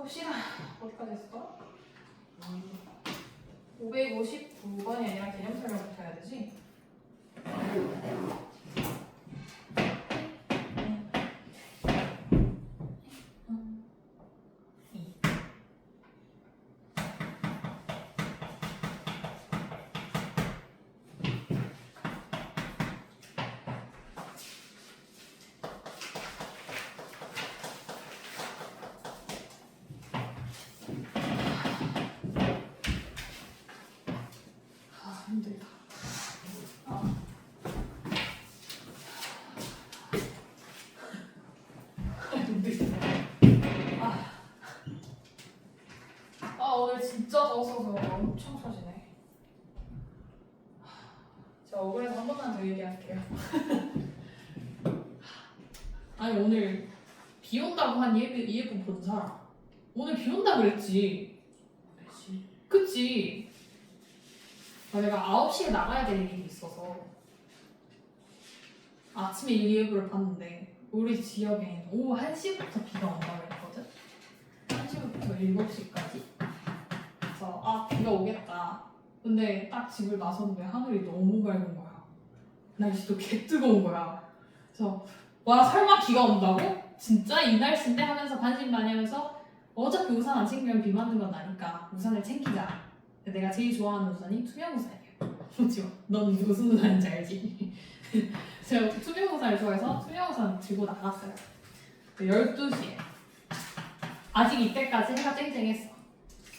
봅시다. 어디까지 했어? 559번이 아니라 개념 설명부터 해야 되지? 힘들다. 오늘 진짜 더웠어서 엄청 처지네. 제가 억울해서 한 번만 더 얘기할게요. 아니 오늘 비 온다고 한 예쁜 본 사람. 오늘 비 온다 그랬지. 그치? 내가 9시에 나가야 될 일이 있어서 아침에 일기예보를 봤는데 우리 지역엔 오후 1시부터 비가 온다고 했거든? 1시부터 7시까지. 그래서 비가 오겠다. 근데 딱 집을 나섰는데 하늘이 너무 밝은 거야. 날씨도 개 뜨거운 거야. 그래서 와 설마 비가 온다고? 진짜 이 날씨인데? 하면서 반신반의하면서 어차피 우산 안 챙기면 비 맞는 건 나니까 우산을 챙기자. 내가 제일 좋아하는 우산이 투명 우산이야. 그렇죠? 넌 무슨 우산인지 알지? 제가 투명 우산을 좋아해서 투명 우산 들고 나갔어요. 12시에 아직 이때까지 해가 쨍쨍했어.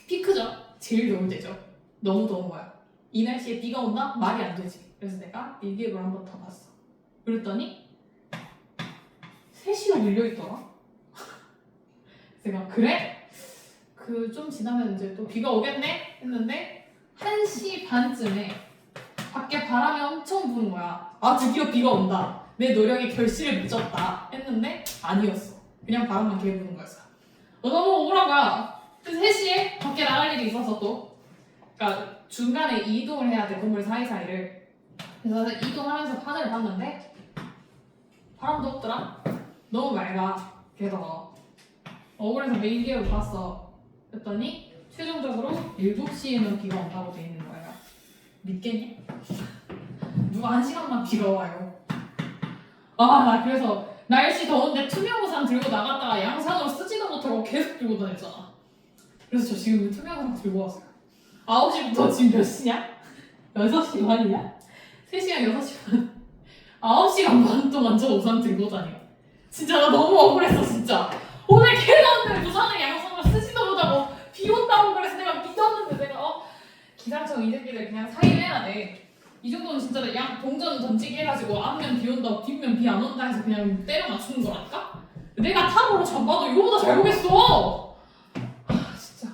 피크죠? 제일 더울 때죠. 너무 더운 거야. 이 날씨에 비가 온다? 말이 안 되지. 그래서 내가 일기예보를 한 번 더 봤어. 그랬더니 3시가 밀려있더라. 제가 그래? 좀 지나면 이제 또 비가 오겠네? 했는데 1시 반쯤에 밖에 바람이 엄청 부는 거야. 드디어 비가 온다. 내 노력이 결실을 맺었다 했는데 아니었어. 그냥 바람만 개 부는 거였어. 너무 억울한 거야. 그래서 3시에 밖에 나갈 일이 있어서 또 그러니까 중간에 이동을 해야 돼. 건물 사이사이를. 그래서 이동하면서 하늘을 봤는데 바람도 없더라. 너무 맑아. 게다가 억울해서 메일기예보 봤어. 그랬더니 최종적으로 7시에는 비가 온다고 돼 있는 거예요. 믿겠니? 누가 1시간만 비가 와요. 나 그래서 날씨 더운데 투명 우산 들고 나갔다가 양산으로 쓰지도 못하고 계속 들고 다녔잖아. 그래서 저 지금 투명 우산 들고 왔어요. 9시부터 지금 몇 시냐? 6시 반이냐? 3시간 6시 반 9시간 반 동안 저 우산 들고 다녀. 진짜 나 너무 억울했어 진짜. 오늘 개 더운데 우산을 양산으로 쓰지도 못하고 비 온다고 그래서 내가 믿었는데 내가 기상청 이 새끼들 그냥 사일해야 돼. 이 정도는 진짜 양 동전 던지기 해가지고 앞면 비 온다 뒷면 비 안 온다 해서 그냥 때려 맞추는 거라니까? 내가 탑으로 전 봐도 이거보다 잘 보겠어. 진짜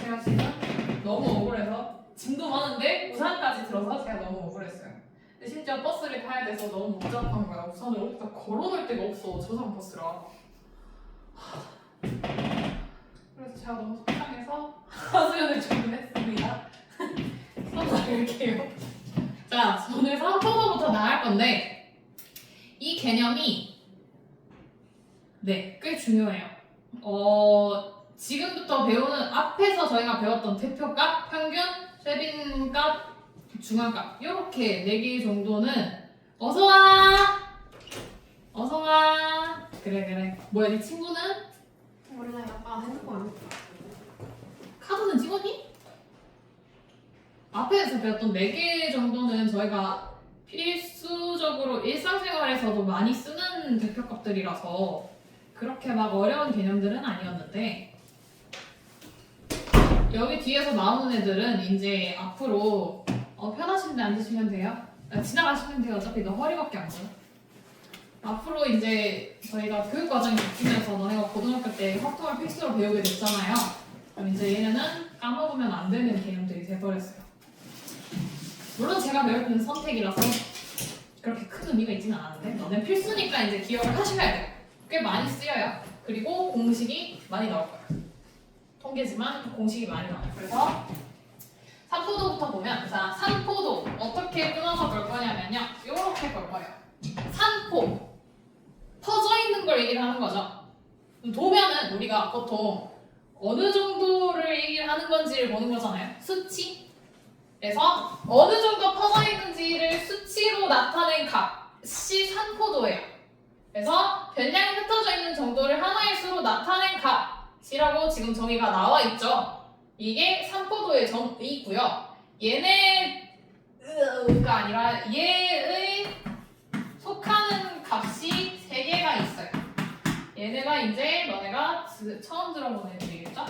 제가 지금 너무 억울해서 짐도 많은데 우산까지 들어서 제가 너무 억울했어요. 근데 심지어 버스를 타야 돼서 너무 복잡한 거야. 우산을 어디다 걸어놓을 데가 없어. 저장 버스라. 그래서 제가 너무 속상해서 하수연을 주문했습니다. 써드릴게요. 자, 오늘 3포도부터 나갈 건데 이 개념이 꽤 중요해요. 지금부터 배우는 앞에서 저희가 배웠던 대표값, 평균, 쉐빈값, 중앙값 이렇게 4개 정도는 어서와! 어서와! 그래 뭐야 네 친구는? 몰라요. 핸드폰. 카드는 찍었니? 앞에서 배웠던 4개 정도는 저희가 필수적으로 일상생활에서도 많이 쓰는 대표값들이라서 그렇게 막 어려운 개념들은 아니었는데 여기 뒤에서 나오는 애들은 이제 앞으로 편하신 데 앉으시면 돼요. 지나가시면 돼요. 어차피 너 허리밖에 안 보여. 앞으로 이제 저희가 교육과정이 바뀌면서 너네가 고등학교 때 확통을 필수로 배우게 됐잖아요. 그럼 이제 얘네는 까먹으면 안 되는 개념들이 돼버렸어요. 물론 제가 배울 때는 선택이라서 그렇게 큰 의미가 있지는 않았는데 너네 필수니까 이제 기억을 하셔야 돼요. 꽤 많이 쓰여요. 그리고 공식이 많이 나올 거예요. 통계지만 공식이 많이 나와요. 그래서 3포도부터 보면 자 3포도 어떻게 끊어서 걸 거냐면요. 이렇게 걸 거예요. 3포 퍼져 있는 걸 얘기를 하는 거죠. 도면은 우리가 보통 어느 정도를 얘기를 하는 건지를 보는 거잖아요. 수치. 그래서 어느 정도 퍼져 있는지를 수치로 나타낸 값이 산포도예요. 그래서 별량이 흩어져 있는 정도를 하나의 수로 나타낸 값이라고 지금 정의가 나와 있죠. 이게 산포도의 정의고요. 얘네가 아니라 얘의 속하는 값이 3개가 있어요. 얘네가 이제 너네가 처음 들어본 애들이겠죠?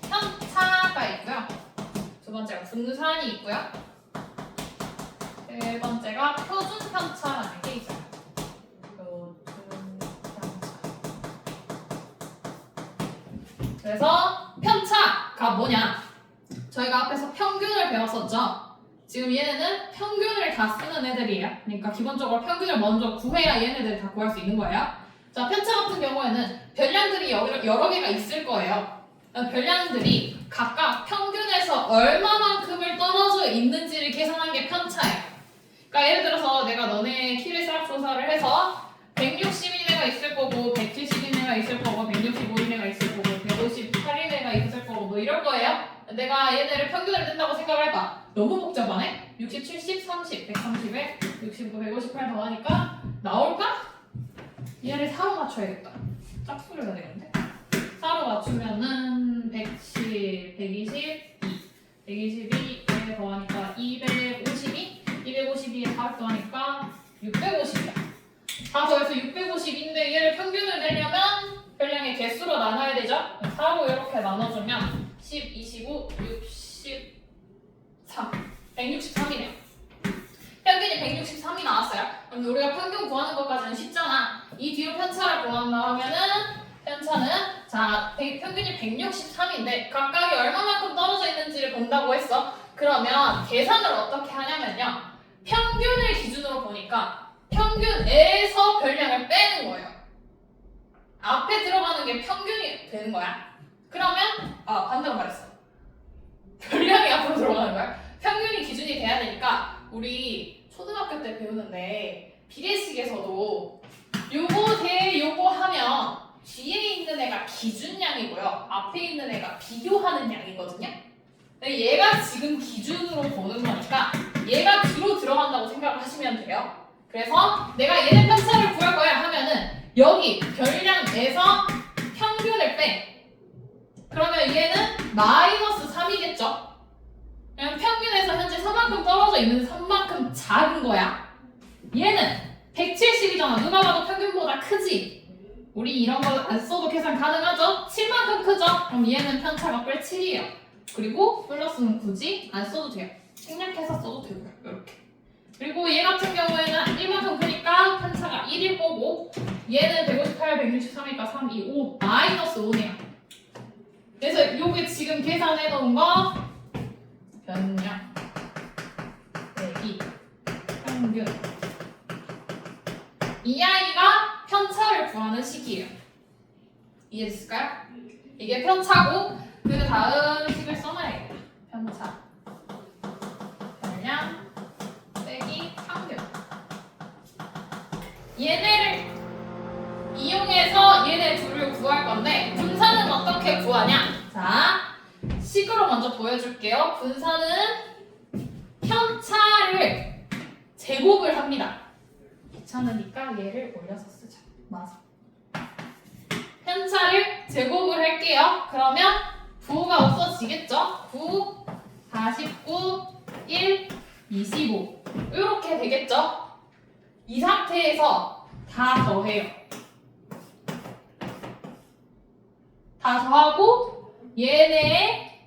편차가 있고요. 두 번째가 분산이 있고요. 세 번째가 표준 편차라는 게 있어요. 표준 편차. 그래서 편차가 뭐냐? 저희가 앞에서 평균을 배웠었죠? 지금 얘네는 평균을 다 쓰는 애들이에요. 그러니까 기본적으로 평균을 먼저 구해야 얘네들이 다 구할 수 있는 거예요. 자, 편차 같은 경우에는 별량들이 여러 개가 있을 거예요. 별량들이 각각 평균에서 얼마만큼을 떨어져 있는지를 계산한 게 편차예요. 그러니까 예를 들어서 내가 너네 키를 싹 조사를 해서 160인 애가 있을 거고 170인 애가 있을 거고 165인 애가 있을 거고 158인 애가 있을 거고 뭐 이럴 거예요. 내가 얘네를 평균을 낸다고 생각을 해봐. 너무 복잡하네? 60, 70, 30, 130에 69, 158 더하니까 나올까? 얘를 4로 맞춰야겠다. 짝수를 해야 되겠는데? 4로 맞추면은 110, 122, 122에 더하니까 252, 252에 4 더하니까 650이야. 다 더해서 650인데 얘를 평균을 내려면 별량의 개수로 나눠야 되죠? 4로 이렇게 나눠주면 10, 25, 63, 163이네요. 평균이 163이 나왔어요. 그럼 우리가 평균 구하는 것까지는 쉽잖아. 이 뒤로 편차를 구한다 하면은 편차는 자 평균이 163인데 각각이 얼마만큼 떨어져 있는지를 본다고 했어. 그러면 계산을 어떻게 하냐면요. 평균을 기준으로 보니까 평균에서 별량을 빼는 거예요. 앞에 들어가는 게 평균이 되는 거야. 그러면 반대로 말했어. 별량이 앞으로 들어가는 거야. 평균이 기준이 돼야 되니까 우리 초등학교 때 배우는데 비례식에서도 요거 대 요거 하면 뒤에 있는 애가 기준량이고요. 앞에 있는 애가 비교하는 양이거든요. 근데 얘가 지금 기준으로 보는 거니까 얘가 뒤로 들어간다고 생각을 하시면 돼요. 그래서 내가 얘네 편차를 구할 거야 하면은 여기 별량에서 평균을 빼. 그러면 얘는 마이너스 3이겠죠? 그냥 평균에서 현재 3만큼 떨어져 있는 3만큼 작은 거야. 얘는 170이잖아. 누가 봐도 평균보다 크지? 우리 이런 거 안 써도 계산 가능하죠? 7만큼 크죠? 그럼 얘는 편차가 뺄 7이에요. 그리고 플러스는 굳이 안 써도 돼요. 생략해서 써도 되고요. 이렇게. 그리고 얘 같은 경우에는 1만큼 크니까 편차가 1일 거고 얘는 158, 163이니까 3, 2, 5 마이너스 5네요. 그래서 요게 지금 계산해 놓은 거 변량 빼기 평균 이 아이가 편차를 구하는 식이에요. 이해됐을까요? 이게 편차고 그 다음 식을 써놔야겠다. 편차 변량 빼기 평균 얘네를 이용해서 얘네 둘을 구할 건데 분산은 어떻게 구하냐? 자, 식으로 먼저 보여줄게요. 분산은 편차를 제곱을 합니다. 귀찮으니까 얘를 올려서 쓰자. 맞아. 편차를 제곱을 할게요. 그러면 9가 없어지겠죠? 9, 49, 1, 25 이렇게 되겠죠? 이 상태에서 다 더해요. 다 더하고 얘네의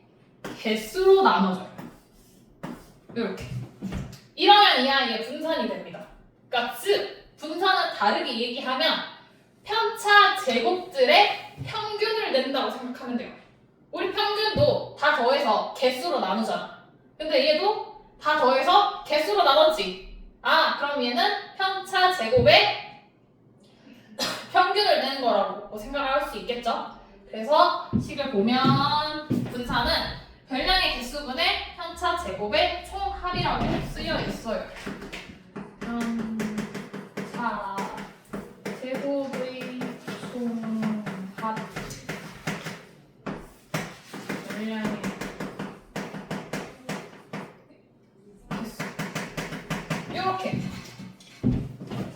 개수로 나눠줘요. 이렇게. 이러면 이 아이의 분산이 됩니다. 그러니까 즉 분산은 다르게 얘기하면 편차 제곱들의 평균을 낸다고 생각하면 돼요. 우리 평균도 다 더해서 개수로 나누잖아. 근데 얘도 다 더해서 개수로 나눴지. 그럼 얘는 편차 제곱의 평균을 내는 거라고 생각을 할 수 있겠죠? 그래서 식을 보면 분산은 별량의 개수분의 편차 제곱의 총합이라고 쓰여 있어요. 자, 제곱의 총합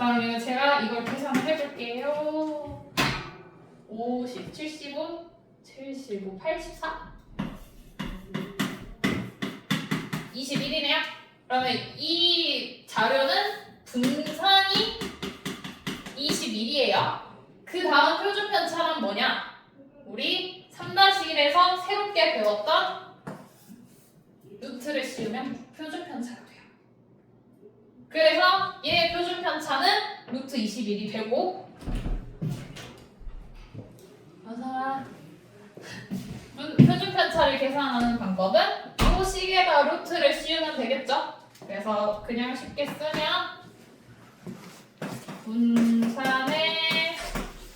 그러면 제가 이걸 계산을 해볼게요. 50, 75, 75, 84, 21이네요. 그러면 이 자료는 분산이 21이에요. 그 다음 표준 편차는 뭐냐? 우리 3-1에서 새롭게 배웠던 루트를 씌우면 표준 편차가 돼요. 그래서 얘의 표준 편차는 루트 21이 되고, 표준 편차를 계산하는 방법은 이 식에다 루트를 씌우면 되겠죠? 그래서 그냥 쉽게 쓰면 분산에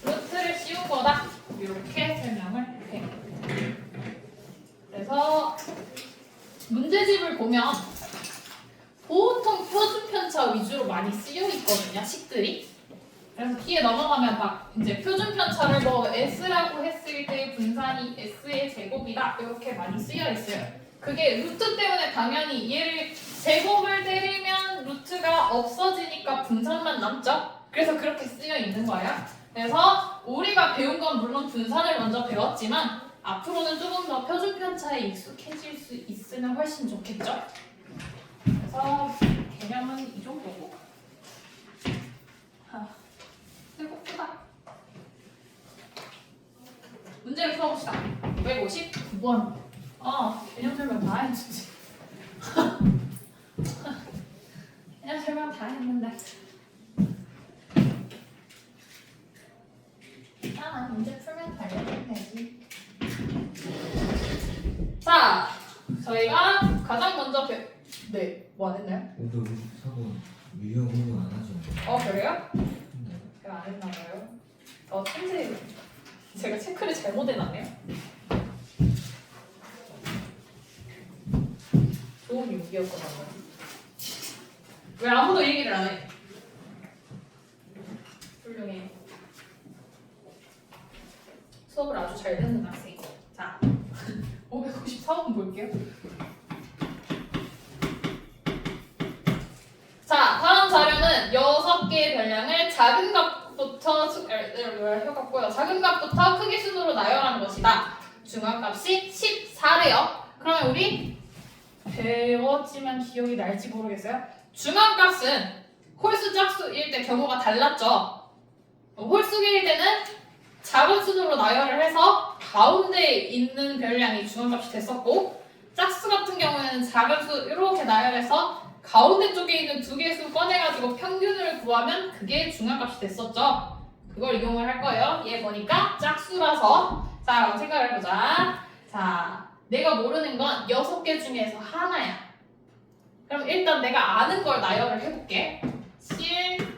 루트를 씌운 거다. 이렇게 설명을 해요. 그래서 문제집을 보면 보통 표준 편차 위주로 많이 쓰여 있거든요, 식들이. 그래서 뒤에 넘어가면 막 이제 표준 편차를 뭐 S라고 했을 때 분산이 S의 제곱이다 이렇게 많이 쓰여 있어요. 그게 루트 때문에 당연히 얘를 제곱을 때리면 루트가 없어지니까 분산만 남죠. 그래서 그렇게 쓰여 있는 거예요. 그래서 우리가 배운 건 물론 분산을 먼저 배웠지만 앞으로는 조금 더 표준 편차에 익숙해질 수 있으면 훨씬 좋겠죠. 그래서 개념은 이 정도고. 배고프다. 문제를 풀어봅시다. 259번. 개념 설명 다 해주지. 개념 설명 다 했는데. 문제 풀면 달려면 되지. 자, 저희가 가장 먼저 네, 뭐 안 했나요? 오늘 54번 유형 공부 안 하죠? 그래요? 제가 안 했나 봐요. 천재. 제가 체크를 잘못 해놨네요. 좋은 용기였거든요. 왜 아무도 얘기를 안 해? 훌륭해. 수업을 아주 잘 듣는 학생. 자, 554번 볼게요. 자, 다음 자료는 6개의 변량을 작은 값부터 해봤고요. 작은 값부터 크기 순으로 나열한 것이다. 중앙값이 14래요. 그러면 우리 배웠지만 기억이 날지 모르겠어요. 중앙값은 홀수 짝수일 때 경우가 달랐죠. 홀수일 때는 작은 순으로 나열을 해서 가운데에 있는 변량이 중앙값이 됐었고, 짝수 같은 경우에는 작은 수 이렇게 나열해서 가운데 쪽에 있는 두 개의 수 꺼내가지고 평균을 구하면 그게 중앙값이 됐었죠. 그걸 이용을 할 거예요. 얘 보니까 짝수라서. 자, 그럼 생각을 해보자. 자, 내가 모르는 건 6개 중에서 하나야. 그럼 일단 내가 아는 걸 나열을 해볼게. 7,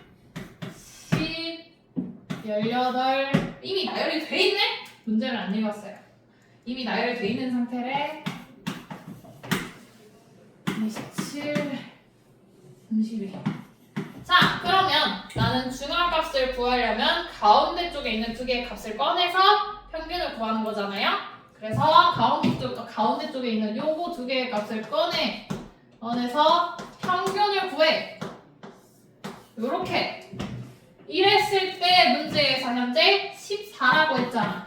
10, 18. 이미 나열이 돼 있네? 문제를 안 읽었어요. 이미 나열이 돼 있는 상태래. 27, 32. 자, 그러면 나는 중앙값을 구하려면 가운데 쪽에 있는 두 개의 값을 꺼내서 평균을 구하는 거잖아요. 그래서 가운데 쪽에 있는 요거 두 개의 값을 꺼내서 평균을 구해. 요렇게. 이랬을 때 문제에서 현재 14라고 했잖아.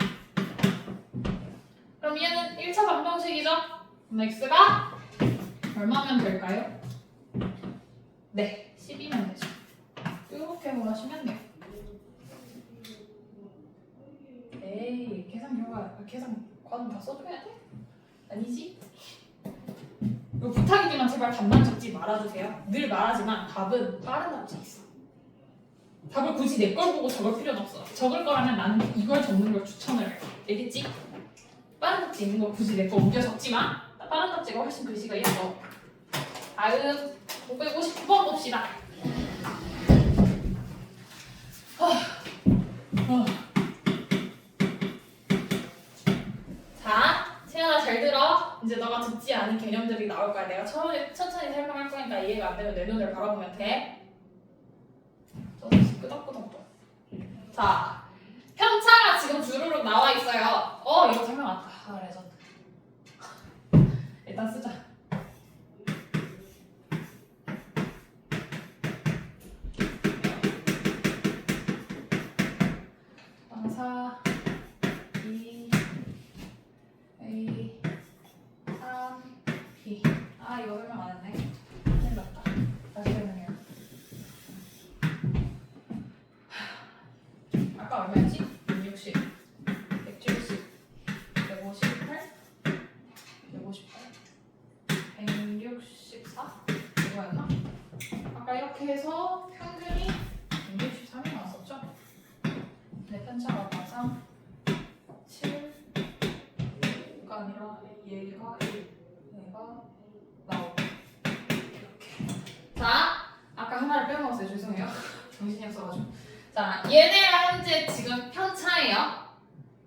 그럼 얘는 1차 방정식이죠? 그럼 x가 얼마면 될까요? 네, 10이면 되죠. 이렇게 구하시면 돼요. 에이, 계산 과정 다 써줘야 돼? 아니지? 이거 부탁이지만 제발 답만 적지 말아주세요. 늘 말하지만 답은 빠른 답지 있어. 답을 굳이 내 걸 보고 적을 필요는 없어. 적을 거라면 나는 이걸 적는 걸 추천을 해. 알겠지? 빠른 답지 있는 거 굳이 내 거 옮겨 적지 마. 빠른 답지가 훨씬 글씨가 예뻐. 다음 559번 봅시다. 자, 채연아 잘 들어. 이제 너가 듣지 않은 개념들이 나올 거야. 내가 천천히 설명할 거니까 이해가 안 되면 내 눈을 바라보면 돼. 끄덕끄덕. 자, 편차가 지금 주르륵 나와 있어요. 이거 설명 안 다. 레전드. 일단 쓰자. 얘가 1, 얘가 나오고 이렇게. 자, 아까 하나를 빼먹었어요. 죄송해요. 정신이 없어가지고. 자, 얘네가 현재 지금 편차예요.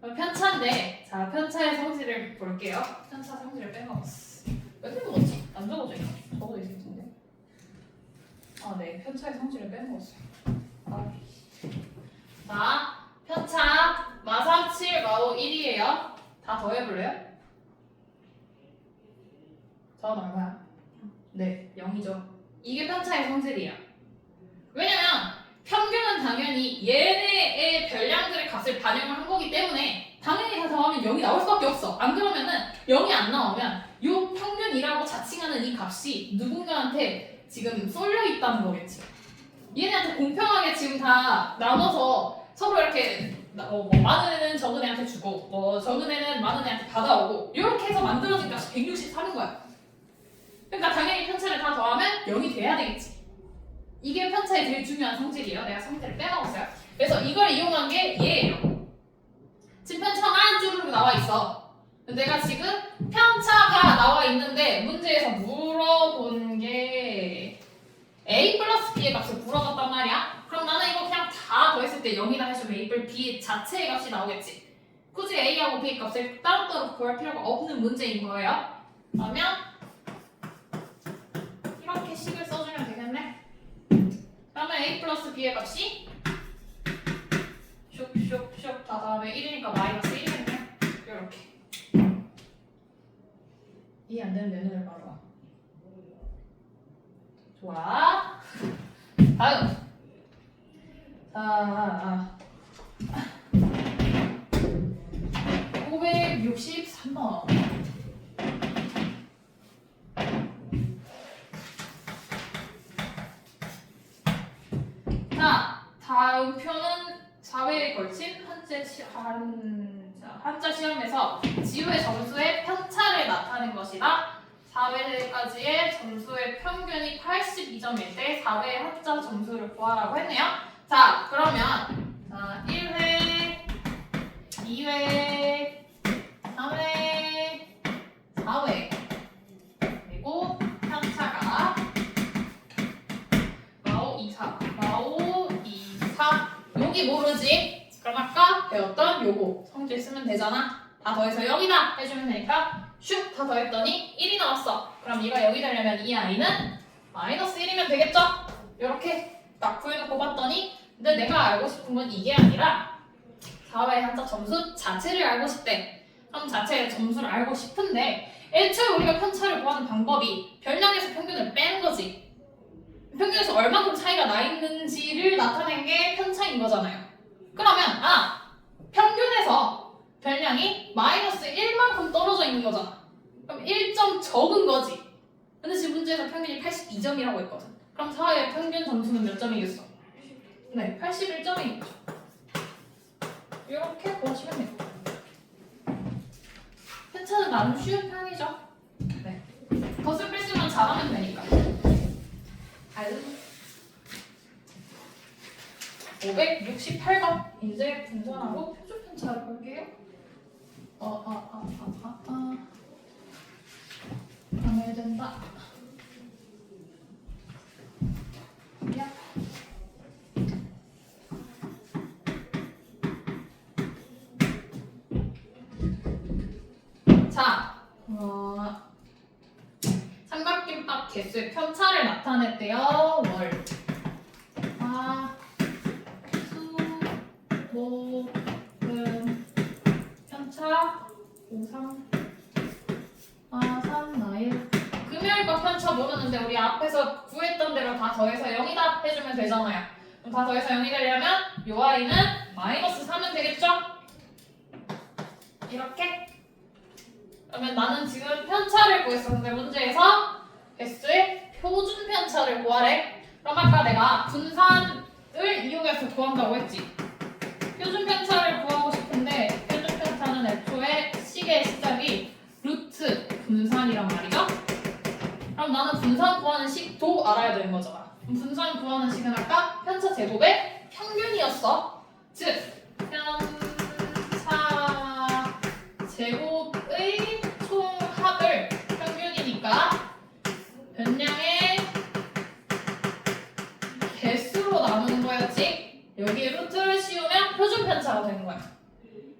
편차인데, 자, 편차의 성질을 볼게요. 편차 성질을 빼먹었어. 몇 개 먹었지? 안 적어져 있나? 적어져 있을 텐데. 아, 네. 편차의 성질을 빼먹었어요. 아. 자, 편차 마3, 7, 마5, 1이에요. 다 더해볼래요? 저는 얼마야? 네, 0이죠. 이게 편차의 성질이에요. 왜냐면 평균은 당연히 얘네의 별량들의 값을 반영을 한 거기 때문에 당연히 다 더하면 0이 나올 수밖에 없어. 안 그러면은 0이 안 나오면 요 평균이라고 자칭하는 이 값이 누군가한테 지금 쏠려 있다는 거겠지. 얘네한테 공평하게 지금 다 나눠서 서로 이렇게 뭐 많은 애는 적은 애한테 주고 뭐 적은 애는 많은 애한테 받아오고 이렇게 해서 만들어진 값이 163인 거야. 그러니까 당연히 편차를 다 더하면 0이 돼야 되겠지. 이게 편차의 제일 중요한 성질이에요. 내가 성질을 빼먹었어요. 그래서 이걸 이용한 게 얘예요. 지금 편차가 한 줄로 나와 있어. 내가 지금 편차가 나와 있는데 문제에서 물어본 게 A 플러스 B의 값을 물어봤단 말이야. 그럼 나는 이거 그냥 다 더했을 때 0이다 해주면 A 플러스 B 자체의 값이 나오겠지. 굳이 A하고 B 값을 따로따로 구할 필요가 없는 문제인 거예요. 그러면 이렇게 식을 써주면 되겠네. 그러면 A 플러스 B의 값이 슉슉슉 다 다음에 1이니까 마이너스 1이겠네. 이렇게. 이해 안 되는 내 눈을 봐봐. 좋아. 다음. 자, 563번. 자, 다음 표는 4회에 걸친 한자 시험에서 지우의 점수의 편차를 나타낸 것이다. 4회까지의 점수의 평균이 82점일 때 4회 한자 점수를 구하라고 했네요. 자, 그러면 1회, 2회, 3회, 4회 그리고 편차가 마오 2, 4, 마오 2, 4 여기 모르지? 그럼 아까 배웠던 요거 성질 쓰면 되잖아. 다 더해서 0이다 해주면 되니까 슉 다 더했더니 1이 나왔어. 그럼 이가 0이 되려면 이 아이는 마이너스 1이면 되겠죠? 이렇게 딱 구해놓고 봤더니 근데 내가 알고 싶은 건 이게 아니라 4회 한자 점수 자체를 알고 싶대. 그럼 자체의 점수를 알고 싶은데 애초에 우리가 편차를 구하는 방법이 별량에서 평균을 빼는 거지. 평균에서 얼마큼 차이가 나 있는지를 나타낸 게 편차인 거잖아요. 그러면 평균에서 별량이 마이너스 1만큼 떨어져 있는 거잖아. 그럼 1점 적은 거지. 근데 지금 문제에서 평균이 82점이라고 했거든. 그럼 4의 평균 점수는 몇 점이겠어? 네, 81점이겠죠. 이렇게 구하시면 돼요. 편차는 나름 쉬운 편이죠. 네. 덧을 뺄수만 잘하면 되니까. 568번 이제 분산하고 표준 편차를 볼게요. 방해된다. 야. 자, 삼각김밥 개수의 편차를 나타냈대요. 월. 수, 금, 편차, 53, 3, 나일. 금요일과 편차 모르는데 우리 앞에서 구했던 대로 다 더해서 0이다 해주면 되잖아요. 그럼 다 더해서 0이 되려면 요 아이는 마이너스 3은 되겠죠? 이렇게. 그러면 나는 지금 편차를 구했었는데 문제에서 개수의 표준 편차를 구하래. 그럼 아까 내가 분산을 이용해서 구한다고 했지. 표준 편차를 구하고 싶은데 표준 편차는 애초에 식의 시작이 루트 분산이란 말이죠. 그럼 나는 분산 구하는 식도 알아야 되는 거잖아. 그럼 분산 구하는 식은 아까 편차 제곱의 평균이었어. 즉 편차 제곱의 총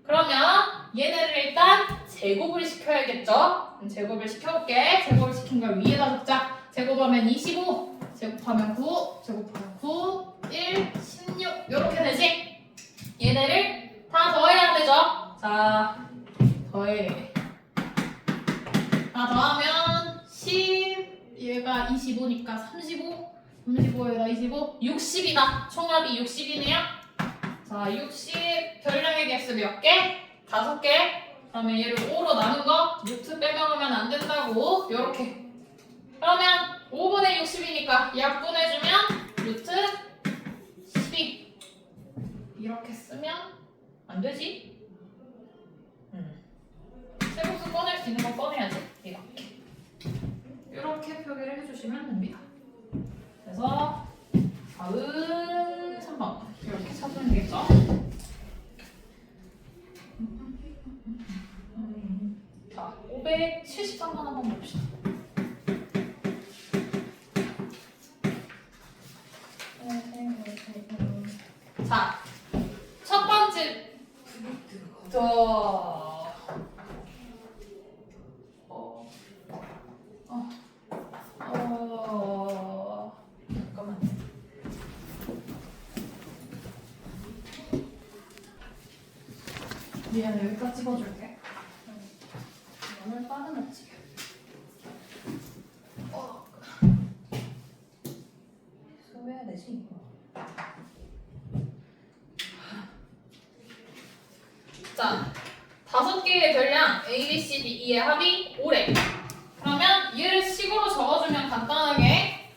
그러면 얘네를 일단 제곱을 시켜야겠죠? 그럼 제곱을 시켜볼게. 제곱을 시킨 걸 위에다 적자. 제곱하면 25, 제곱하면 9, 제곱하면 9, 1, 16 이렇게 되지? 얘네를 다 더해야 되죠? 자, 더해. 다 더하면 10, 얘가 25니까 35, 35에다 25, 60이다. 총합이 60이네요. 자, 60 별량의 개수 몇 개? 5개. 그러면 얘를 5로 나눈 거 루트 빼먹으면 안 된다고. 요렇게. 그러면 5분의 60이니까 약분해주면 루트 12. 이렇게 쓰면 안 되지? 세분수 꺼낼 수 있는 거 꺼내야지. 이렇게. 이렇게 표기를 해주시면 됩니다. 그래서 다음 3번 이렇게 찾으면 되겠죠? 자, 573번 한번 봅시다. 자, 첫 번째 잠깐만. 미안해, 여기까지 찍어줄게. 오늘 빠르겠지. 소개해야 되지? 자, 5개의 별량 A, B, C, D, E의 합이 5래. 그러면 얘를 식으로 적어주면 간단하게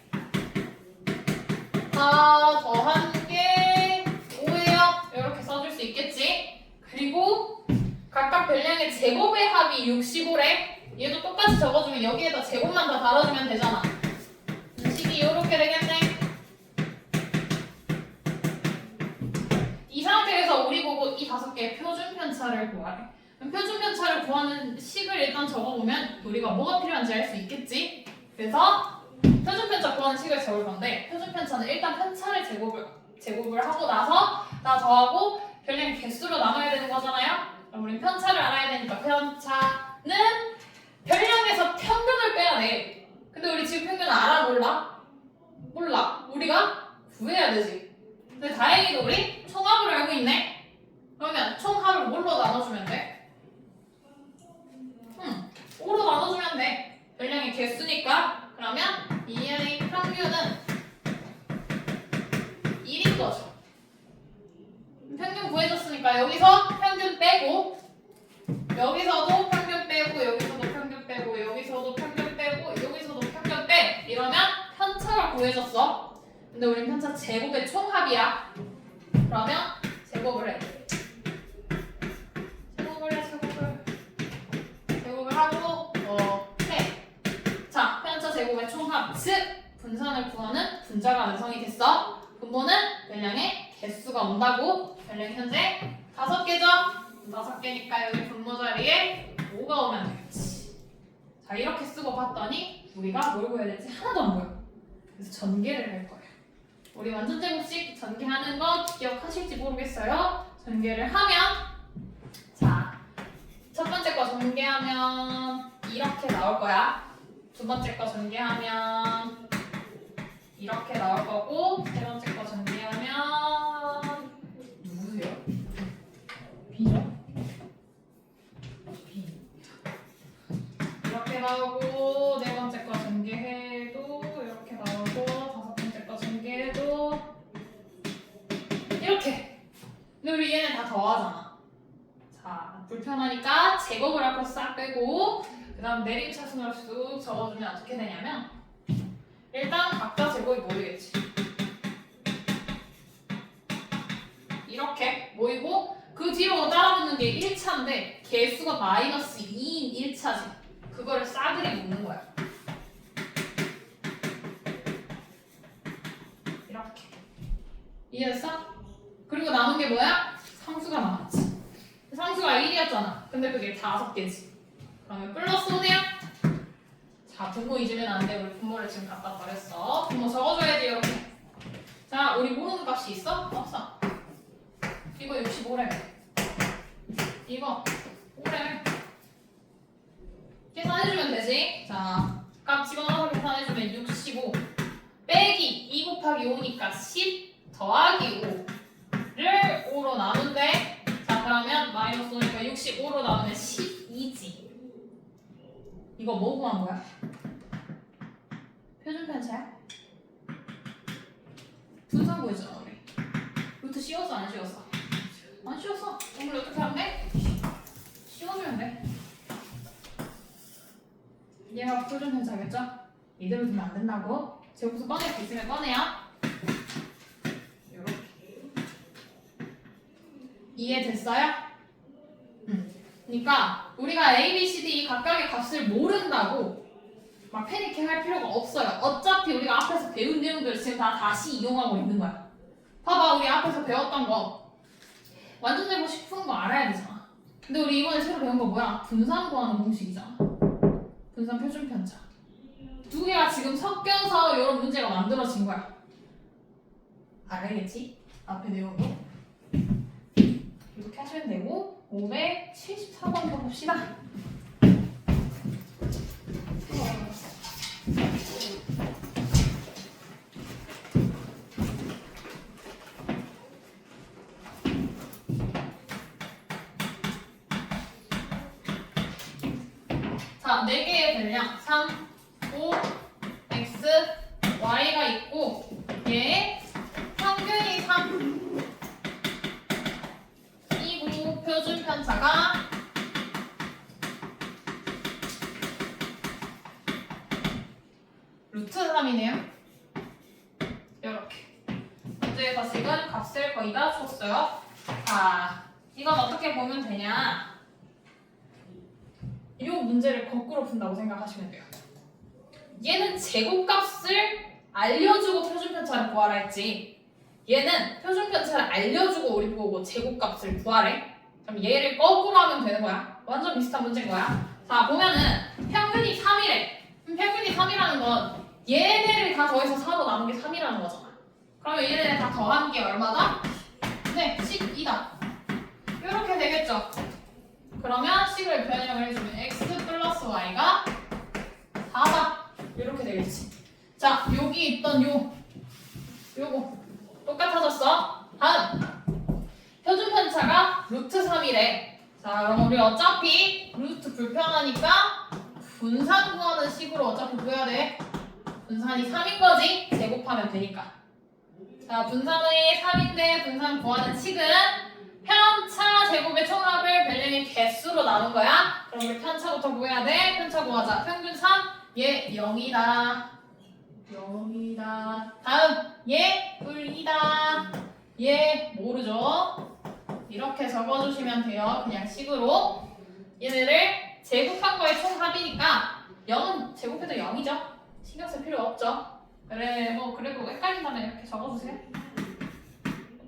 4 더한 게 5예요. 이렇게 써줄 수 있겠지. 그리고 각각 별량의 제곱의 합이 65래. 얘도 똑같이 적어주면 여기에다 제곱만 다 달아주면 되잖아. 식이 이렇게 되겠네. 이 상태에서 우리 보고 이 5개의 표준 편차를 구하래. 그럼 표준 편차를 구하는 식을 일단 적어보면 우리가 뭐가 필요한지 알 수 있겠지. 그래서 표준 편차 구하는 식을 적을 건데, 표준 편차는 일단 편차를 제곱을 하고 나서 다 더하고 별량의 개수로 나눠야 되는 거잖아요. 그럼 우린 편차를 알아야 되니까 편차는 별량에서 평균을 빼야 돼. 근데 우리 지금 평균 알아? 몰라? 몰라. 우리가 구해야 되지. 근데 다행히도 우리 총합을 알고 있네. 그러면 총합을 뭘로 나눠주면 돼? 5로 나눠주면 돼. 별량의 개수니까. 그러면 얘의 평균은 1인 거죠. 평균 구해줬으니까 여기서 평균 빼고, 여기서도 평균 빼고, 여기서도 평균 빼고, 여기서도 평균 빼고, 여기서도 평균 빼. 이러면 편차가 구해졌어. 근데 우린 편차 제곱의 총합이야. 그러면 제곱을 해. 제곱을 하고 해. 자, 편차 제곱의 총합, 즉 분산을 구하는 분자가 완성이 됐어. 분모는 별량의 개수가 온다고. 별량 현재 5개죠? 5개니까 여기 분모 자리에 5가 오면 되겠지. 자, 이렇게 쓰고 봤더니 우리가 뭘 구해야 될지 하나도 안 보여. 그래서 전개를 할 거예요. 우리 완전 제곱식 전개하는 거 기억하실지 모르겠어요. 전개를 하면, 자, 첫 번째 거 전개하면 이렇게 나올 거야. 두 번째 거 전개하면 이렇게 나올 거고, 세 번째 거 전개하면 누구세요? B죠? B. 이렇게 나오고, 네 번째 거 전개해도 이렇게 나오고, 다섯 번째 거 전개해도 이렇게. 근데 우리 얘네 다 더하잖아. 자, 불편하니까 제곱을 앞으로 싹 빼고, 그 다음 내림차순으로 쑥 적어주면 어떻게 되냐면, 일단 각자 제곱이 모이겠지. 이렇게 모이고, 그 뒤로 따라붙는 게 1차인데 개수가 마이너스 2인 1차지. 그거를 싸그리 묶는 거야. 이렇게. 이해했어? 그리고 남은 게 뭐야? 상수가 남았지. 상수가 1이었잖아. 근데 그게 5개지. 그러면 플러스 5네요? 자, 분모 잊으면 안 돼. 우리 분모를 지금 갖다 버렸어. 분모 적어줘야지, 이렇게. 자, 우리 모르는 값이 있어? 없어. 이거 65래. 이거 그래 계산해주면 되지. 자, 값 집어넣어서 계산해주면 65 빼기 2 곱하기 5니까 10 더하기 5를 5로 나눈대. 자, 그러면 마이너스 5니까 65로 나누면 12지. 이거 뭐 구한 거야? 표준 편차야? 분산 구했잖아 우리. 루트 씌웠어 안 씌웠어? 안 씌웠어. 그럼 우리 어떻게 하면 돼? 씌워주면 돼. 얘가 표준 편차겠죠? 이대로 두면 안 된다고. 제곱수 꺼낼 수 있으면 꺼내요. 요렇게. 이해됐어요? 그러니까 우리가 A, B, C, D 각각의 값을 모른다고 막 패니킹할 필요가 없어요. 어차피 우리가 앞에서 배운 내용들을 지금 다 다시 이용하고 있는 거야. 봐봐, 우리 앞에서 배웠던 거 완전 되고 싶은 거 알아야 되잖아. 근데 우리 이번에 새로 배운 거 뭐야? 분산 구하는 공식이잖아. 분산 표준 편차. 두 개가 지금 섞여서 이런 문제가 만들어진 거야. 알겠지? 앞에 내용도 이렇게 하시면 되고 574번 봅시다. 자, 4개의 분량 3, 5, x, y가 있고 얘의 평균이 3 이고 표준 편차가 루트 3이네요. 이렇게 문제에서 지금 값을 거의 다 줬어요. 자, 이건 어떻게 보면 되냐? 이 문제를 거꾸로 푼다고 생각하시면 돼요. 얘는 제곱값을 알려주고 표준편차를 구하라 했지. 얘는 표준편차를 알려주고 우리 보고 제곱값을 구하래. 그럼 얘를 거꾸로 하면 되는 거야. 완전 비슷한 문제인 거야. 자, 보면은 평균이 3이래. 평균이 3이라는 건 얘네를 다 더해서 4로 나눈 게 3이라는 거잖아. 그러면 얘네를 다 더한 게 얼마다? 네, 12다. 이렇게 되겠죠. 그러면 식을 변형을 해주면 x 플러스 y가 4다. 이렇게 되겠지. 자, 여기 있던 요거 똑같아졌어. 다음 표준 편차가 루트 3이래. 자, 그럼 우리 어차피 루트 불편하니까 분산 구하는 식으로 어차피 구해야 돼. 분산이 3인 거지. 제곱하면 되니까. 자, 분산이 3인데 분산 구하는 식은 편차 제곱의 총합을 별량의 개수로 나눈 거야. 그럼 우리 편차부터 구해야 돼. 편차 구하자. 평균 3, 얘 0이다. 0이다. 다음 얘 1이다. 얘 모르죠? 이렇게 적어주시면 돼요. 그냥 식으로. 얘네를 제곱한 거의 총합이니까 0은 제곱해도 0이죠. 신경 쓸 필요 없죠. 그래, 뭐 그래도 헷갈린다면 이렇게 적어주세요.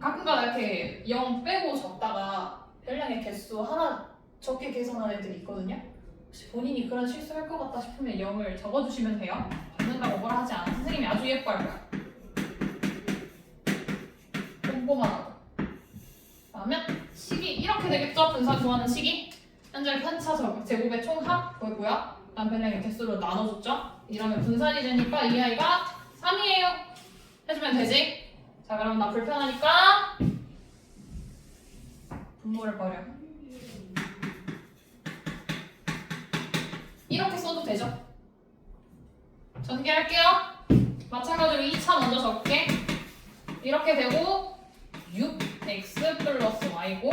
가끔가다 이렇게 0 빼고 적다가 별량의 개수 하나 적게 계산하는 애들이 있거든요. 혹시 본인이 그런 실수할 것 같다 싶으면 0을 적어주시면 돼요. 적는다고 뭐라 하지 않아. 선생님이 아주 예뻐할 거야. 공부만 하고. 그러면 식이 이렇게 되겠죠? 분산 구하는 식이. 현재 편차 제곱의 총합 보이고요. 그다음 별량의 개수로 나눠줬죠? 이러면 분산이 되니까 이 아이가 3이에요. 해주면 되지? 자, 그럼 나 불편하니까 분모를 버려. 이렇게 써도 되죠? 전개할게요. 마찬가지로 2차 먼저 적게. 이렇게 되고 6x 플러스 y고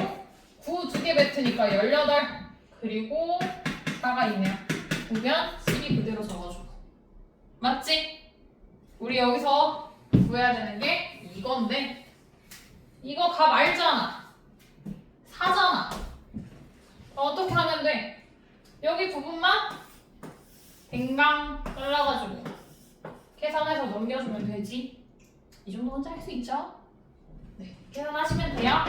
9 두 개 뱉으니까 18 그리고 4가 있네요. 보면 12 그대로 적어주고. 맞지? 우리 여기서 구해야 되는 게 이건데 이거 값 알잖아. 4잖아. 어떻게 하면 돼? 여기 부분만 댕강 잘라가지고 계산해서 넘겨주면 되지. 이 정도는 짤 수 있죠? 네, 계산하시면 돼요.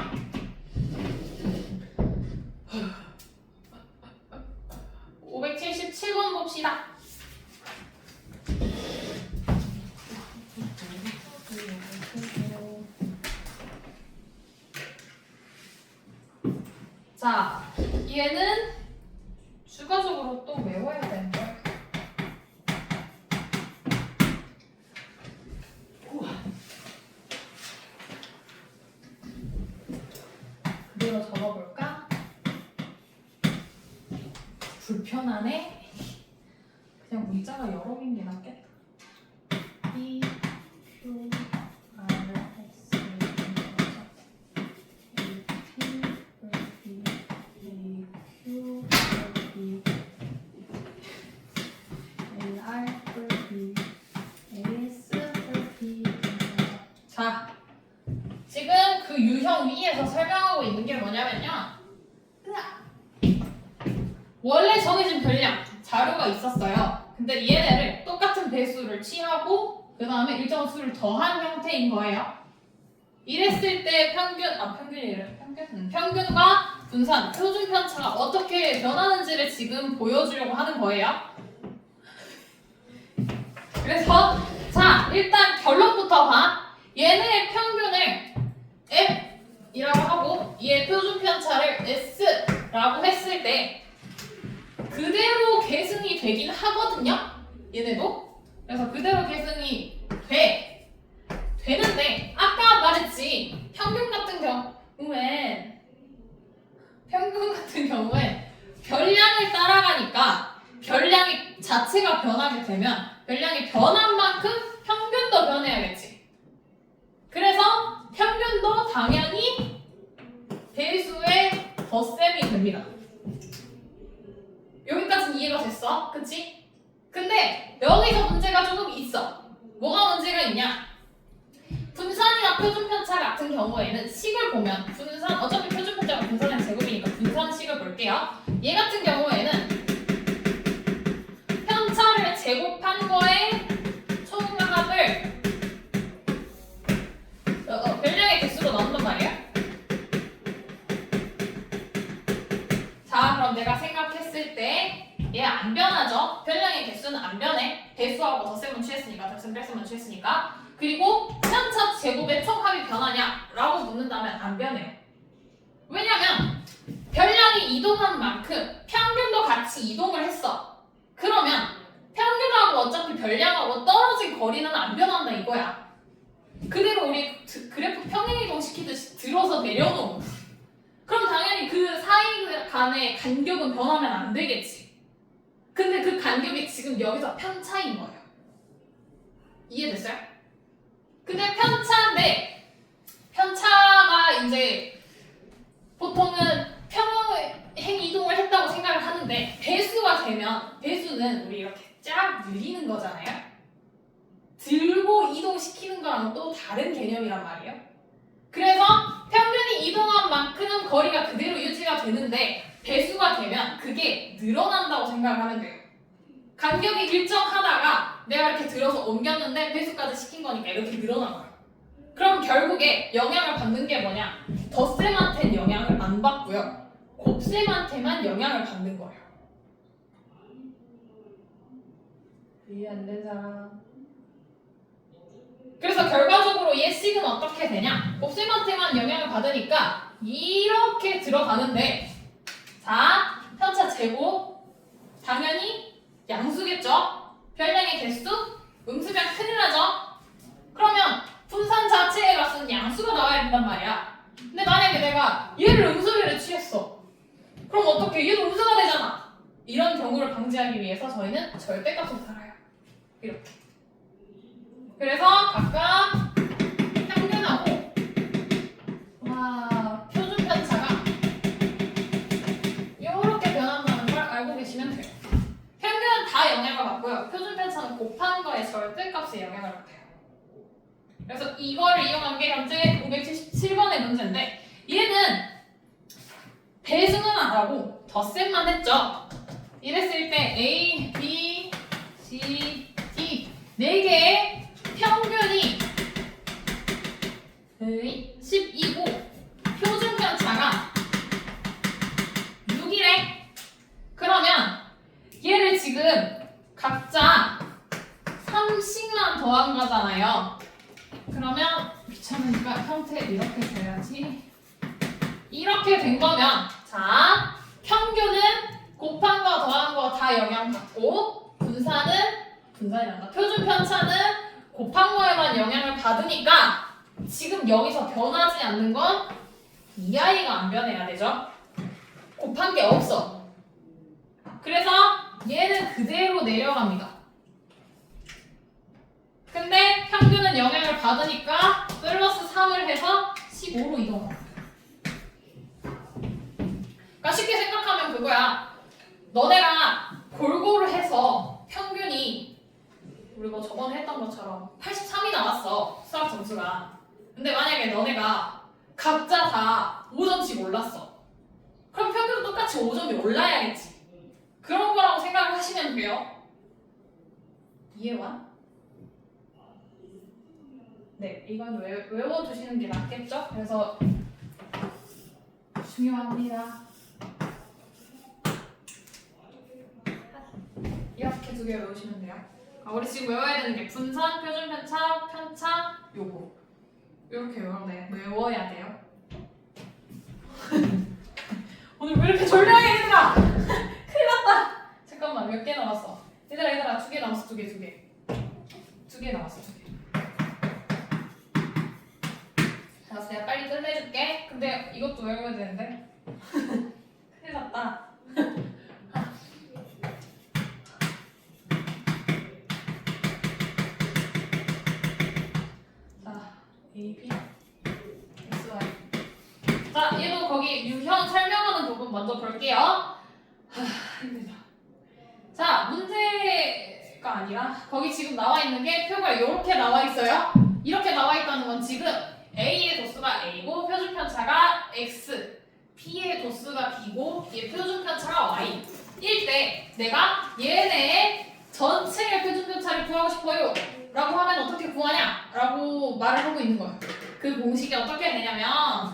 (577번) 봅시다. 자, 얘는 추가적으로 또 외워야 되는 거야. 우와. 그대로 적어볼까? 불편하네? 그냥 문자가 여러 개인 게 낫겠다. E, Q, R, S, 자, 지금 그 유형 위에서 설명하고 있는 게 뭐냐면요. 원래 정해진 별량 자료가 있었어요. 근데 얘네를 똑같은 배수를 취하고 그 다음에 일정한 수를 더한 형태인 거예요. 이랬을 때 평균과 분산, 표준 편차가 어떻게 변하는지를 지금 보여주려고 하는 거예요. 그래서 자, 일단 결론부터 봐. 얘네의 평균을 F이라고 하고 얘의 표준 편차를 S라고 했을 때 그대로 계승이 되긴 하거든요. 얘네도. 그래서 그대로 계승이 되는데 아까 말했지 평균 같은 경우엔 별량을 따라가니까 별량이 자체가 변하게 되면 별량이 변한 만큼 평균도 변해야겠지. 그래서 평균도 당연히 배수의 덧셈이 됩니다. 여기까지는 이해가 됐어? 그치? 근데 여기서 문제가 조금 있어. 뭐가 문제가 있냐? 분산이나 표준편차 같은 경우에는 식을 보면 분산, 어차피 표준편차가 분산의 제곱이니까 분산식을 볼게요. 얘 같은 경우에는 편차를 제곱한 거에 총합을 별량의 개수로 넣는단 말이야. 자, 그럼 내가 생각했을 때 얘 안 변하죠? 별량의 개수는 안 변해. 배수하고 덧셈은 취했으니까, 덧셈 뺄셈은 취했으니까. 그리고 편차 제곱의 총합이 변하냐? 라고 묻는다면 안 변해요. 왜냐면 별량이 이동한 만큼 평균도 같이 이동을 했어. 그러면 평균하고 어차피 별량하고 떨어진 거리는 안 변한다 이거야. 그대로 우리 그래프 평행이동 시키듯이 들어서 내려놓은 거야. 그럼 당연히 그 사이 간의 간격은 변하면 안 되겠지. 근데 그 간격이 지금 여기서 편차인 거예요. 이해됐어요? 근데 편차가 이제 보통은 평행 이동을 했다고 생각을 하는데 배수가 되면 배수는 우리 이렇게 쫙 늘리는 거잖아요. 들고 이동시키는 거랑 또 다른 개념이란 말이에요. 그래서 평균이 이동한 만큼 거리가 그대로 유지가 되는데 배수가 되면 그게 늘어난다고 생각을 하면 돼요. 간격이 일정하다가 내가 이렇게 들어서 옮겼는데 배수까지 시킨 거니까 이렇게 늘어난 거예요. 그럼 결국에 영향을 받는 게 뭐냐? 덧셈한테는 영향을 안 받고요. 곱셈한테만 영향을 받는 거예요. 이해 안 된 사람? 그래서 결과적으로 얘 식은 어떻게 되냐? 곱셈한테만 영향을 받으니까 이렇게 들어가는데 자, 편차 제곱 당연히 양수겠죠? 별량의 개수? 음수면 큰일 나죠? 그러면 분산 자체의 값은 양수가 나와야 된단 말이야. 근데 만약에 내가 얘를 음수를 취했어. 그럼 어떻게? 얘도 음수가 되잖아. 이런 경우를 방지하기 위해서 저희는 절대값을 살아요. 이렇게. 그래서 각각 평균하고 표준 편차가 이렇게 변한다는 걸 알고 계시면 돼요. 평균은 다 영향을 받고요. 표준 편차는 곱한 거에 절대값에 영향을 받아요. 그래서 이거를 이용한 게 현재 577번의 문제인데 얘는 배수는 안 하고 덧셈만 했죠. 이랬을 때 A, B, C, D 4개의 평균이 12고 표준 편차가 6이래. 그러면 얘를 지금 각자 3씩만 더한 거잖아요. 그러면 귀찮으니까 형태 이렇게 돼야지. 이렇게 된 거면 자, 평균 다 영향받고 분산이란다. 표준 편차는 곱한 거에만 영향을 받으니까 지금 여기서 변하지 않는 건 이 아이가 안 변해야 되죠. 곱한 게 없어. 그래서 얘는 그대로 내려갑니다. 근데 평균은 영향을 받으니까 플러스 3을 해서 15로 이동합니다. 그러니까 쉽게 생각하면 그거야. 너네가 골고루 해서 평균이 우리 뭐 저번에 했던 것처럼 83이 나왔어. 수학 점수가. 근데 만약에 너네가 각자 다 5점씩 올랐어. 그럼 평균도 똑같이 5점이 올라야겠지. 그런 거라고 생각을 하시면 돼요. 이해와? 네, 이건 외워두시는 게 낫겠죠? 그래서 중요합니다. 이렇게 두 개 외우시면 돼요. 우리 지금 외워야 되는 게 분산, 표준 편차, 편차, 요거. 이렇게 외워야 돼요. 오늘 왜 이렇게 졸려해 얘들아? 큰일 났다. 잠깐만 몇 개 남았어? 얘들아 2개 남았어. 2개 남았어. 2개. 알았어, 내가 빨리 끝내줄게. 근데 이것도 외워야 되는데. 큰일 났다. 자, A, B, X, Y. 자, 얘도 거기 유형 설명하는 부분 먼저 볼게요. 힘들다. 자, 문제가 아니라 거기 지금 나와 있는 게 표가 이렇게 나와 있어요. 이렇게 나와 있다는 건 지금 A의 도수가 A고 표준 편차가 X, B의 도수가 B고 얘 표준 편차가 Y. 일 때 내가 얘네의 전체의 표준 편차를 구하고 싶어요 라고 하면 어떻게 구하냐? 라고 말을 하고 있는 거예요. 그 공식이 어떻게 되냐면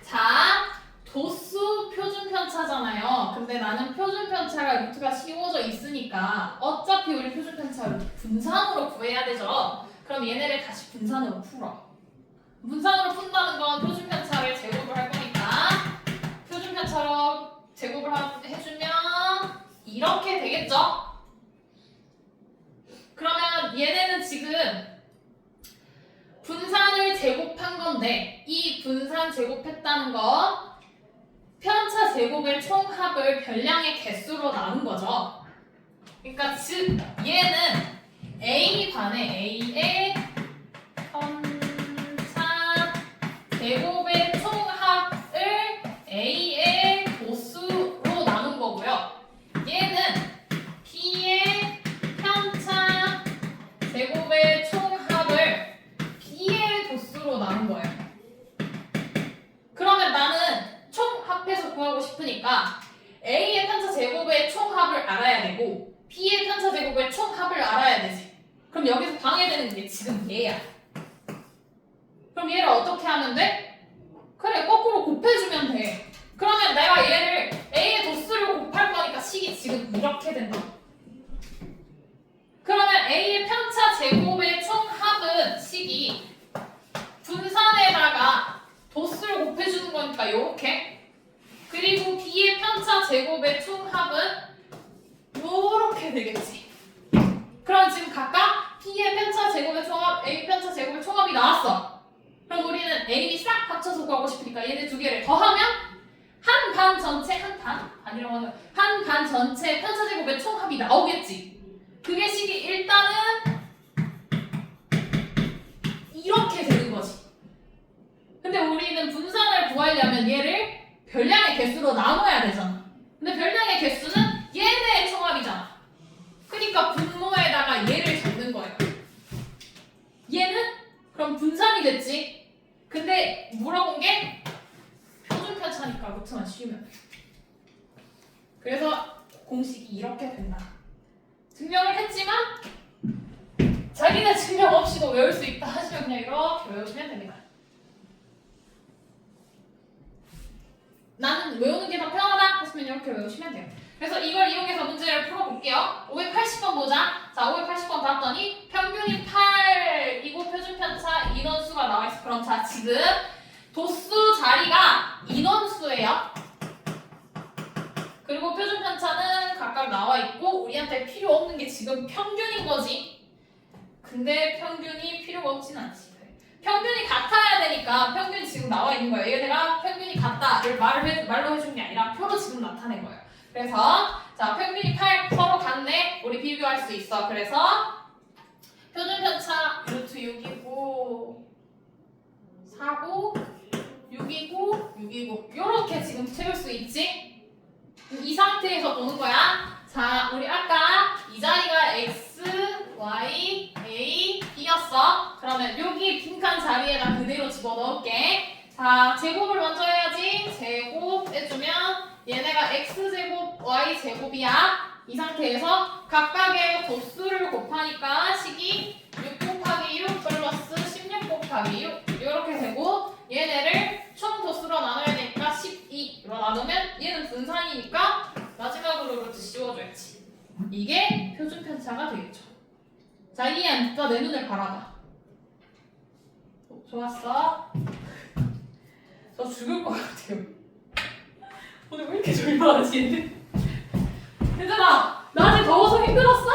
자, 도수 표준 편차잖아요. 근데 나는 표준 편차가 루트가 씌워져 있으니까 어차피 우리 표준 편차를 분산으로 구해야 되죠. 그럼 얘네를 다시 분산으로 풀어. 분산으로 푼다는 건 표준 편차를 제곱을 할 거니까 표준 편차로 제곱을 해주면 이렇게 되겠죠? 그러면 얘네는 지금 분산을 제곱한 건데 이 분산 제곱했다는 건 편차 제곱의 총합을 별량의 개수로 나눈 거죠. 그러니까 즉 얘는 A 반의 A의 편차 제곱의 총합을 A의 도수로 나눈 거고요. 얘는 B의 편차 제곱의 총합을 B의 도수로 나눈 거예요. 그러면 나는 총합해서 구하고 싶으니까 A의 편차 제곱의 총합을 알아야 되고 B의 편차 제곱의 총합을 알아야 되지. 그럼 여기서 방해되는 게 지금 얘야. 그럼 얘를 어떻게 하면 돼? 그래, 거꾸로 곱해주면 돼. 그러면 내가 얘를 A의 도수를 곱할 거니까 식이 지금 이렇게 된다. 그러면 A의 편차 제곱의 총합은 식이 분산에다가 도수를 곱해주는 거니까 이렇게. 그리고 B의 편차 제곱의 총합은 이렇게 되겠지. 그럼 지금 각각 B의 편차 제곱의 총합, A 편차 제곱의 총합이 나왔어. 그럼 우리는 A, B 싹 합쳐서 구하고 싶으니까 얘네 두 개를 더하면 한 반 전체 아니라고 하는 한 반 전체 편차 제곱의 총합이 나오겠지. 그게 식이 일단은 이렇게 되는 거지. 근데 우리는 분산을 구하려면 얘를 별량의 개수로 나눠야 되잖아. 근데 별량의 개수는 얘네의 총합이잖아. 그러니까 분모에다가 얘를 적는 거예요. 얘는 그럼 분산이 됐지. 근데 물어본 게 표준 편차니까 루트만 씌우면 돼. 그래서 공식이 이렇게 된다. 증명을 했지만 자기네 증명 없이도 외울 수 있다 하시면 그냥 이렇게 외우시면 됩니다. 나는 외우는 게 더 편하다 하시면 이렇게 외우시면 돼요. 그래서 이걸 이용해서 문제를 풀어볼게요. 580번 보자. 자, 580번 봤더니 평균이 8이고 표준 편차 인원수가 나와있어. 그럼 자, 지금 도수 자리가 인원수예요. 그리고 표준 편차는 각각 나와 있고 우리한테 필요 없는 게 지금 평균인 거지. 근데 평균이 필요가 없진 않지. 평균이 같아야 되니까 평균이 지금 나와 있는 거예요. 얘네가 평균이 같다를 말로 해준 게 아니라 표로 지금 나타낸 거예요. 그래서 자 평균이 8 서로 같네. 우리 비교할 수 있어. 그래서 표준 편차 루트 6이고 4고 6이고 6이고 요렇게 지금 채울 수 있지? 이 상태에서 보는 거야. 자 우리 아까 이 자리가 x, y, a, b였어. 그러면 여기 빈칸 자리에다 그대로 집어넣을게. 자 제곱을 먼저 해야지. 제곱 해주면 얘네가 x제곱, y제곱이야. 이 상태에서 각각의 도수를 곱하니까 식이 6 곱하기 6 플러스 16 곱하기 6 이렇게 되고 얘네를 총 도수로 나눠야 되니까 12로 나누면 얘는 분산이니까 마지막으로 이렇게 씌워줘야지. 이게 표준 편차가 되겠죠. 자 이해한 누가 내 눈을 바라봐. 좋았어. 저 죽을 것 같아요. 오늘 왜 이렇게 졸려하지? 얘들아 낮에 더워서 힘들었어?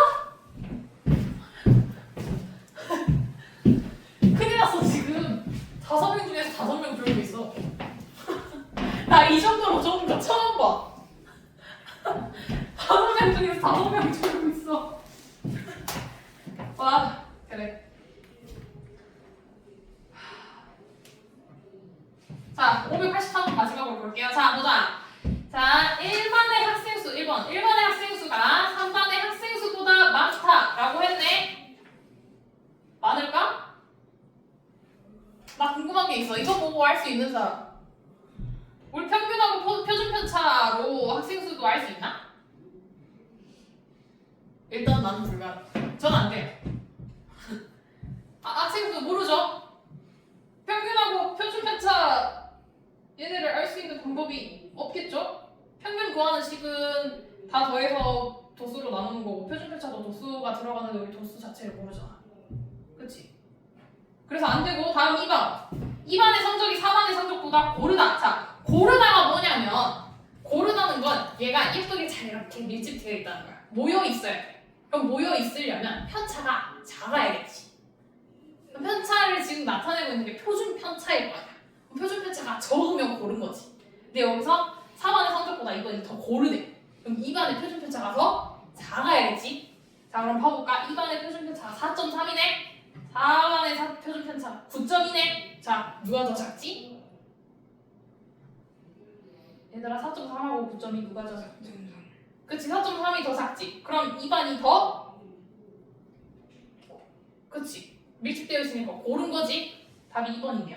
큰일 났어 지금 5명 중에서 5명 졸고 있어. 나 이 정도로 좋은 거 처음 봐. 5명 중에서 5명 졸고 있어. 와 그래. 자 583번 마지막으로 볼게요. 자 보자. 자 1반의 학생수 1번 1반의 학생수가 3반의 학생수보다 많다라고 했네. 많을까? 나 궁금한 게 있어. 이거 보고 알 수 있는 사람. 우리 평균하고 표준 편차로 학생수도 알 수 있나? 일단 나는 불가능. 전 안 돼요. 학생수 모르죠? 평균하고 표준 편차 얘네를 알 수 있는 방법이 없겠죠? 평균 구하는 식은 다 더해서 도수로 나누는 거고 표준 편차도 도수가 들어가는데 우리 도수 자체를 모르잖아. 그치? 그래서 안 되고 다음 2번. 2반의 성적이 4반의 성적보다 고르다. 자, 고르다가 뭐냐면 고르다는 건 얘가 예쁘게 잘 이렇게 밀집되어 있다는 거야. 모여 있어야 돼. 그럼 모여 있으려면 편차가 작아야겠지. 편차를 지금 나타내고 있는 게 표준 편차일 거 아니야. 그럼 표준 편차가 적으면 고른 거지. 근데 여기서 4반의 성적보다 이번이 더 고르대. 그럼 2반의 표준 편차가 더 작아야겠지. 자 그럼 봐볼까? 2반의 표준 편차가 4.3이네. 4반의 표준 편차 9점이네. 자 누가 더 작지? 얘들아 4.3하고 9점이 누가 더 작지? 그치 4.3이 더 작지. 그럼 2반이 더? 그치 밀집되어 있으니까 고른 거지. 답이 2번이네요.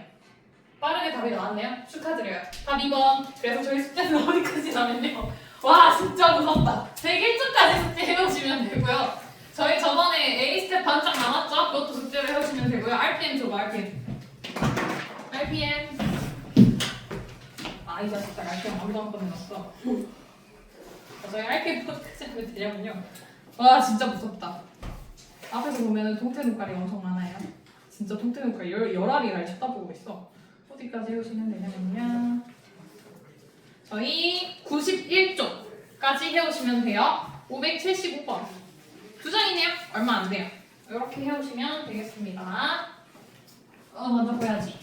빠르게 답이 나왔네요. 축하드려요. 답 2번. 그래서 저희 숙제는 어디까지 나왔네요. 와 진짜 무섭다. 101초까지 숙제 해오시면 되고요. 저희 저번에 A 스텝 반짝 남았죠? 그것도 숙제를 해오시면 되고요. RPM 줘봐 RPM. RPM. 이 자식들 RPM 아무도 안 꺼내놨어. 저희 RPM 끝까지 하면 되냐군요. 와 진짜 무섭다. 앞에서 보면은 동태 눈깔이 엄청 많아요. 진짜 동태 눈깔 열알이 날 쳐다보고 있어. 어디까지 해오시면 되냐면요. 저희 91쪽까지 해오시면 돼요. 575번. 2장이네요. 얼마 안 돼요. 이렇게 해오시면 되겠습니다. 먼저 보야지.